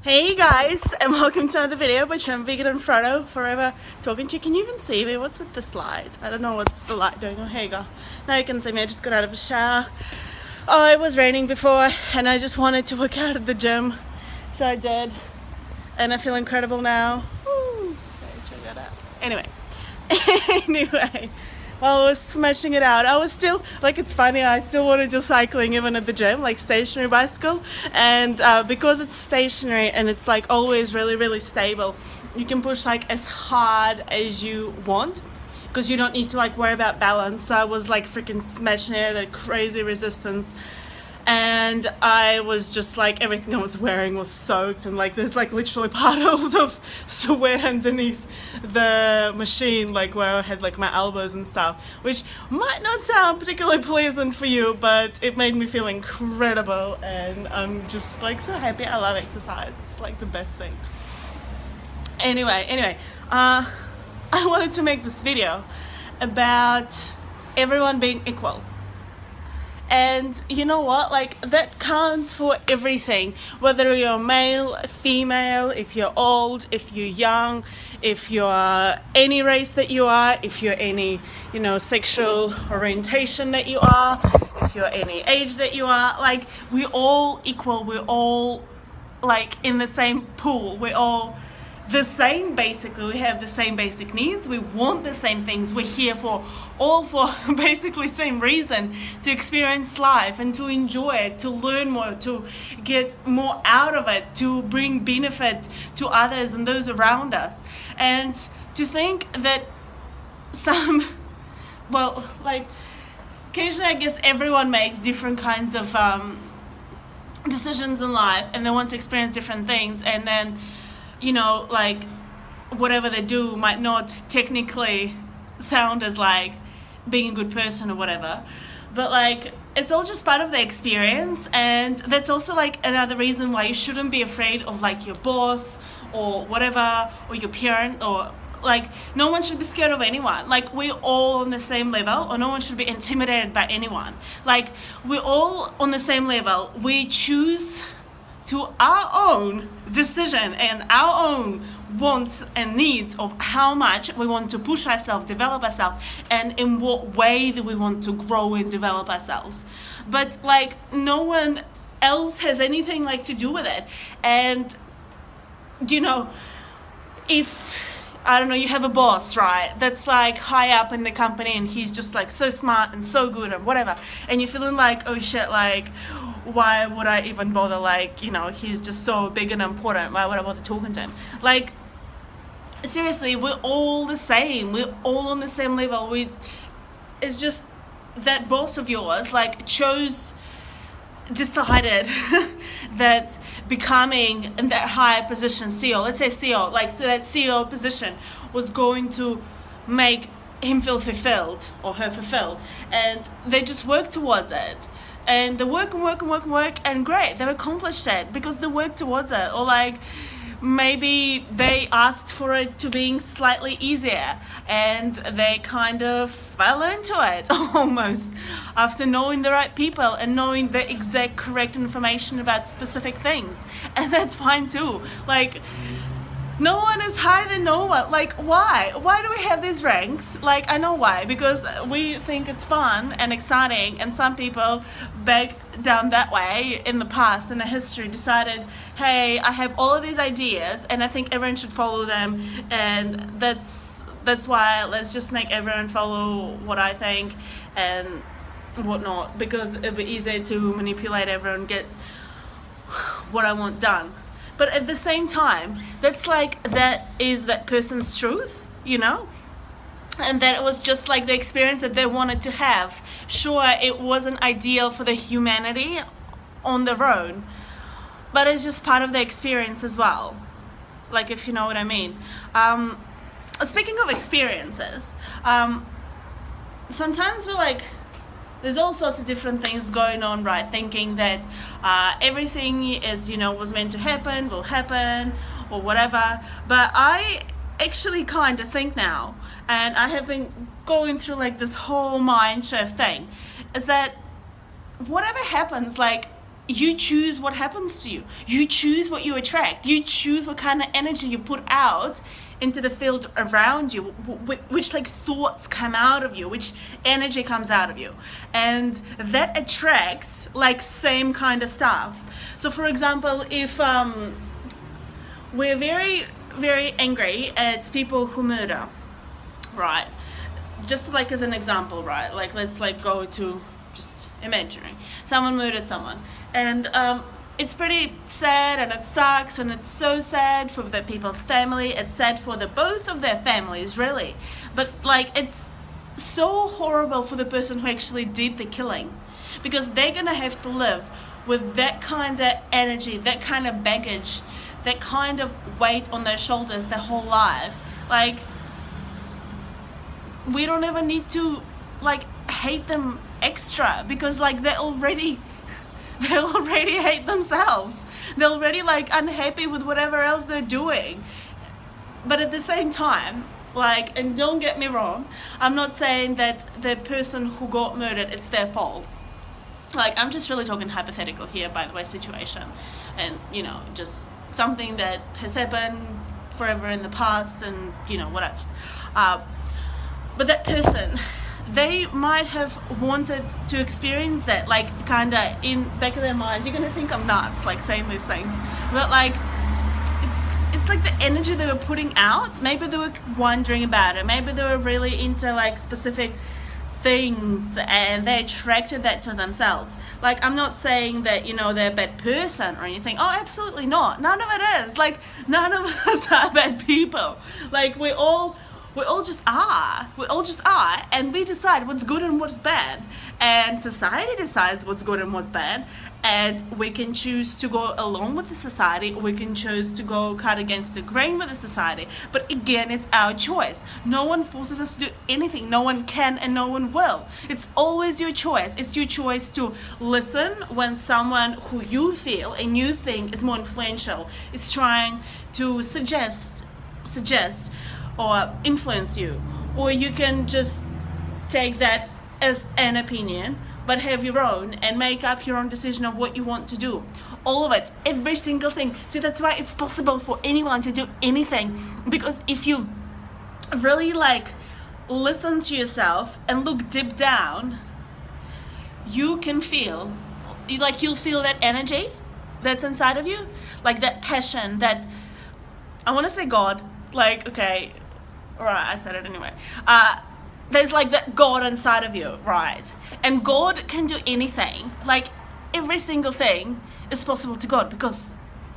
Hey guys, and welcome to another video by Trump Vegan and Frodo, forever talking to you. Can you even see me? What's with the slide? I don't know what's the light doing. Oh, here you go. Now you can see me. I just got out of a shower. Oh, it was raining before, and I just wanted to work out at the gym, so I did, and I feel incredible now. Woo. Okay, check that out. Anyway, while I was smashing it out, I was still, like, it's funny, I still want to do cycling even at the gym, like stationary bicycle, and because it's stationary and it's like always really stable, you can push like as hard as you want because you don't need to like worry about balance. So I was like freaking smashing it at crazy resistance, and I was just like, everything I was wearing was soaked, and like there's like literally puddles of sweat underneath the machine, like where I had like my elbows and stuff, which might not sound particularly pleasant for you, but it made me feel incredible, and I'm just like so happy. I love exercise. It's like the best thing. Anyway, I wanted to make this video about everyone being equal. And you know what, like that counts for everything, whether you're male, female, if you're old, if you're young, if you're any race that you are, if you're any, sexual orientation that you are, if you're any age that you are, like we're all equal, we're all like in the same pool, we're all the same. Basically, we have the same basic needs, we want the same things, we're here for basically same reason, to experience life and to enjoy it, to learn more, to get more out of it, to bring benefit to others and those around us. And to think that occasionally I guess everyone makes different kinds of decisions in life, and they want to experience different things, and then like whatever they do might not technically sound as like being a good person or whatever, but like it's all just part of the experience. And that's also like another reason why you shouldn't be afraid of like your boss or whatever, or your parent, or like no one should be scared of anyone. Like we're all on the same level, or no one should be intimidated by anyone. Like we're all on the same level. We choose to our own decision and our own wants and needs of how much we want to push ourselves, develop ourselves, and in what way do we want to grow and develop ourselves. But like no one else has anything like to do with it. And if I don't know, you have a boss, right, that's like high up in the company, and he's just like so smart and so good and whatever, and you're feeling like, oh shit, like why would I even bother, like he's just so big and important, why would I bother talking to him? Like seriously, we're all the same, we're all on the same level. It's just that boss of yours like decided that becoming in that high position, CEO, let's say CEO, like so that CEO position was going to make him feel fulfilled or her fulfilled, and they just work towards it. And they work, and great, they've accomplished it because they work towards it. Or like maybe they asked for it to being slightly easier, and they kind of fell into it almost after knowing the right people and knowing the exact correct information about specific things. And that's fine too. Like no one is higher than no one. Like why do we have these ranks? Like I know why, because we think it's fun and exciting, and some people back down that way in the past, in the history, decided, hey, I have all of these ideas and I think everyone should follow them, and that's why let's just make everyone follow what I think and whatnot, because it'll be easier to manipulate everyone, get what I want done. But at the same time, that is that person's truth, and that it was just like the experience that they wanted to have. Sure, it wasn't ideal for the humanity on their own, but it's just part of the experience as well, like if you know what I mean. Speaking of experiences, sometimes we're like, there's all sorts of different things going on, right? Thinking that everything is, was meant to happen, will happen, or whatever. But I actually kind of think now, and I have been going through like this whole mind shift thing, is that whatever happens, like you choose what happens to you. You choose what you attract. You choose what kind of energy you put out into the field around you, which like thoughts come out of you, which energy comes out of you, and that attracts like same kind of stuff. So for example, if we're very, very angry at people who murder, right? Just like as an example, right? Like let's like go to just imaginary. Someone murdered someone, and it's pretty sad, and it sucks, and it's so sad for the people's family. It's sad for the both of their families, really. But like it's so horrible for the person who actually did the killing, because they're gonna have to live with that kind of energy, that kind of baggage, that kind of weight on their shoulders their whole life. Like, we don't ever need to like hate them extra, because like they already hate themselves. They're already like unhappy with whatever else they're doing. But at the same time, like, and don't get me wrong, I'm not saying that the person who got murdered, it's their fault. Like, I'm just really talking hypothetical here, by the way, situation, and you know, just something that has happened forever in the past, and you know what else. But that person, they might have wanted to experience that, like, kinda in back of their mind. You're gonna think I'm nuts, like, saying these things, but like, it's like the energy they were putting out. Maybe they were wondering about it. Maybe they were really into like specific things, and they attracted that to themselves. Like, I'm not saying that, you know, they're a bad person or anything. Oh, absolutely not. None of it is. Like, none of us are bad people. Like, we all just are. We all just are, and we decide what's good and what's bad. And society decides what's good and what's bad. And we can choose to go along with the society, or we can choose to go cut against the grain with the society. But again, it's our choice. No one forces us to do anything. No one can and no one will. It's always your choice. It's your choice to listen when someone who you feel and you think is more influential is trying to suggest or influence you. Or you can just take that as an opinion, but have your own and make up your own decision of what you want to do. All of it, every single thing. See, that's why it's possible for anyone to do anything, because if you really like listen to yourself and look deep down, you can feel, like, you'll feel that energy that's inside of you, like that passion, that, I want to say God, like, okay, alright, I said it anyway. There's like that God inside of you, right? And God can do anything. Like, every single thing is possible to God, because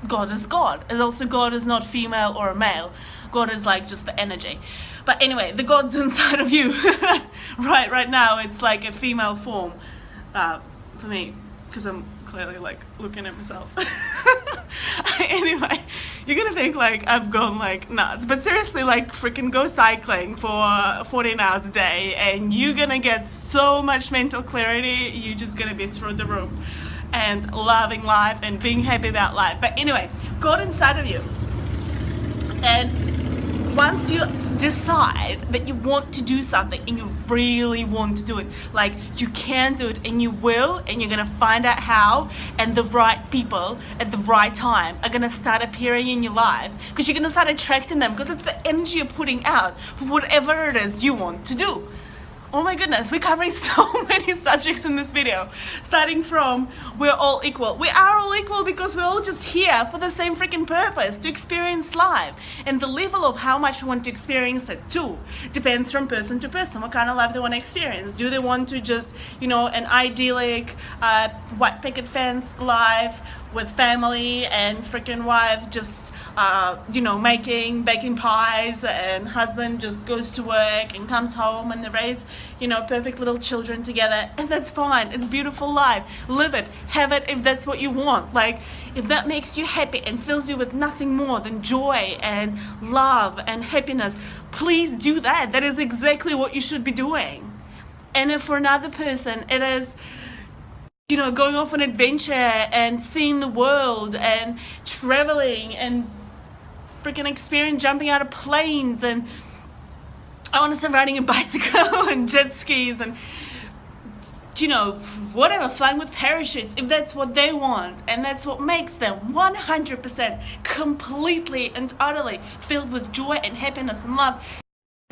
God is God. And also God is not female or a male. God is like just the energy. But anyway, the God's inside of you. right now it's like a female form for me, because I'm clearly like looking at myself. Anyway, you're gonna think like I've gone like nuts, but seriously, like, freaking go cycling for 14 hours a day and you're gonna get so much mental clarity. You're just gonna be through the roof and loving life and being happy about life. But anyway, God inside of you, and once you decide that you want to do something and you really want to do it, like, you can do it, and you will, and you're gonna find out how, and the right people at the right time are gonna start appearing in your life, because you're gonna start attracting them, because it's the energy you're putting out for whatever it is you want to do. Oh my goodness, we're covering so many subjects in this video. Starting from, we're all equal. We are all equal because we're all just here for the same freaking purpose, to experience life. And the level of how much we want to experience it too depends from person to person, what kind of life they want to experience. Do they want to just, you know, an idyllic white picket fence life with family and freaking wife just you know, baking pies, and husband just goes to work and comes home, and they raise, you know, perfect little children together, and that's fine. It's a beautiful life. Live it, have it if that's what you want. Like, if that makes you happy and fills you with nothing more than joy and love and happiness, please do that. That is exactly what you should be doing. And if for another person it is, you know, going off on adventure and seeing the world and traveling and freaking experience jumping out of planes, and I want to start riding a bicycle and jet skis and whatever, flying with parachutes, if that's what they want and that's what makes them 100% completely and utterly filled with joy and happiness and love,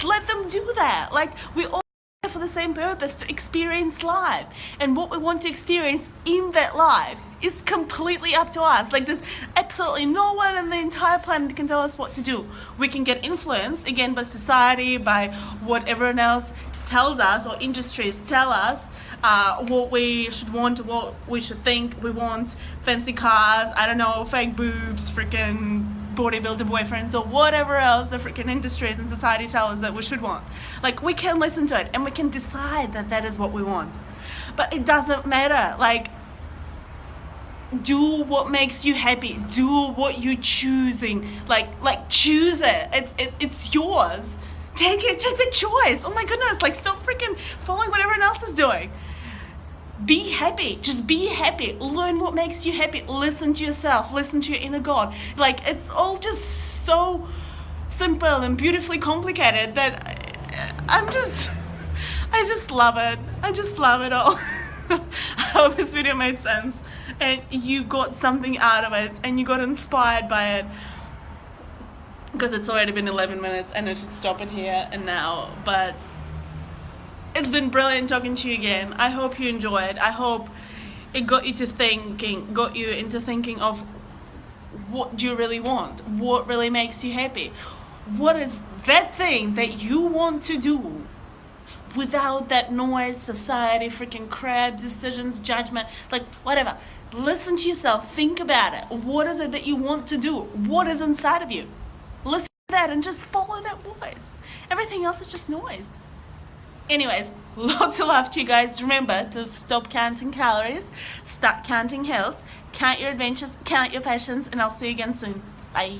let them do that. Like, we all here for the same purpose, to experience life, and what we want to experience in that life is completely up to us. Like, there's absolutely no one on the entire planet can tell us what to do. We can get influenced again by society, by what everyone else tells us, or industries tell us what we should want, what we should think. We want fancy cars, I don't know, fake boobs, freaking bodybuilder boyfriends, or whatever else the freaking industries and society tell us that we should want. Like, we can listen to it and we can decide that that is what we want, but it doesn't matter. Like, do what makes you happy, do what you're choosing. Like choose it. It's yours. Take the choice. Oh my goodness, like, stop freaking following what everyone else is doing. Be happy. Just be happy. Learn what makes you happy. Listen to yourself. Listen to your inner God. Like, it's all just so simple and beautifully complicated that I just love it. I just love it all. I hope this video made sense and you got something out of it and you got inspired by it, because it's already been 11 minutes and I should stop it here and now. But it's been brilliant talking to you again. I hope you enjoyed. I hope it got you into thinking of what do you really want? What really makes you happy? What is that thing that you want to do without that noise, society, freaking crap, decisions, judgment, like whatever. Listen to yourself. Think about it. What is it that you want to do? What is inside of you? Listen to that and just follow that voice. Everything else is just noise. Anyways, lots of love to you guys. Remember to stop counting calories, start counting hills, count your adventures, count your passions, and I'll see you again soon. Bye.